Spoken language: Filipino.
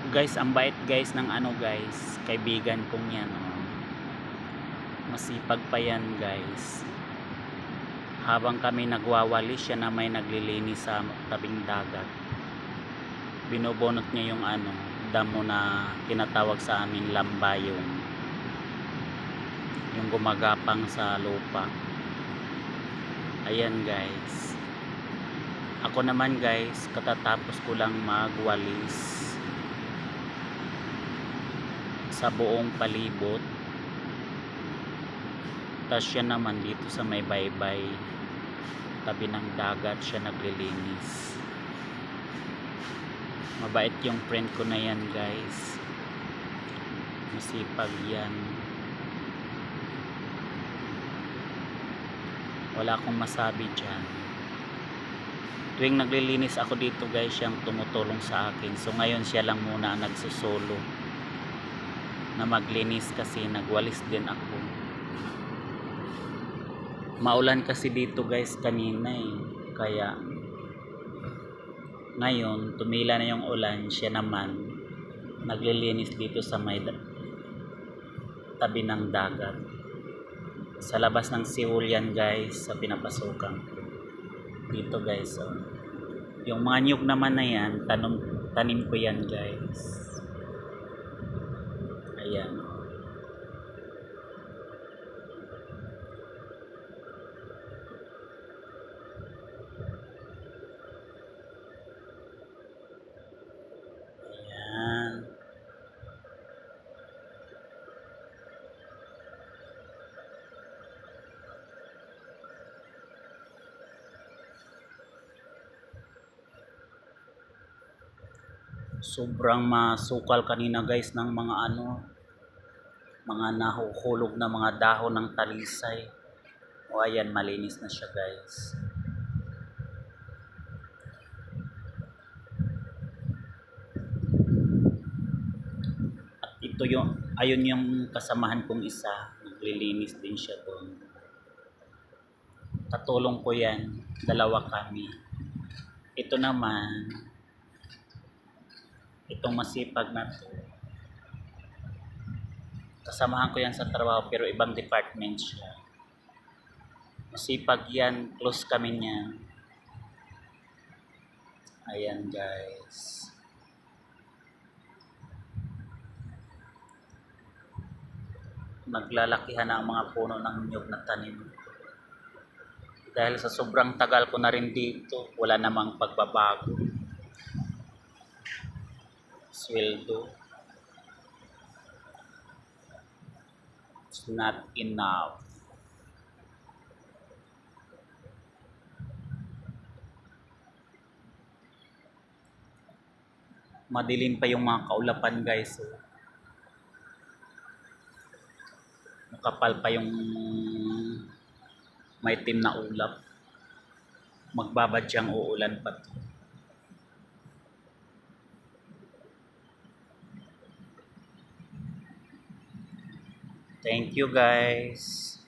Guys, ang bait guys ng ano guys, kaibigan kong yan. Oh. Masipag pa yan guys. Habang kami nagwawalis, siya na may naglilinis sa tabing dagat. Binubunot niya yung ano, damo na tinatawag sa amin lambayong. Yung gumagapang sa lupa. Ayan guys. Ako naman guys, katatapos ko lang magwalis sa buong palibot. Tapos siya naman dito sa may baybay, tabi ng dagat, siya naglilinis. Mabait yung friend ko na yan guys. Masipag yan. Wala akong masabi dyan. Tuwing naglilinis ako dito guys, siyang tumutulong sa akin. So ngayon siya lang muna ang nagsusolo na maglinis kasi nagwalis din ako. Maulan kasi dito guys kanina eh. Kaya ngayon tumila na yung ulan, siya naman naglilinis dito sa may tabi ng dagat. Sa labas ng Seoul yan guys, sa pinapasukan ko. Dito guys oh. Yung mga niyog naman na yan, tanim ko yan guys. Ayan. Sobrang masukal kanina guys ng mga mga nahuhulog na mga dahon ng talisay. O ayan, malinis na siya guys. At ito yung, ayun yung kasamahan kong isa, naglilinis din siya doon. Katulong ko yan, dalawa kami. Ito naman, itong masipag na to, kasamahan ko yan sa trabaho pero ibang department siya. Masipag yan, close kami niya. Ayan guys. Naglalakihan na ang mga puno ng niyog na tanim. Dahil sa sobrang tagal ko na rin dito, wala namang pagbabago. Sweldo. It's not enough. Madilim pa yung mga kaulapan guys. So, makapal pa yung may team na ulap. Magbabadyang uulan pa to. Thank you guys.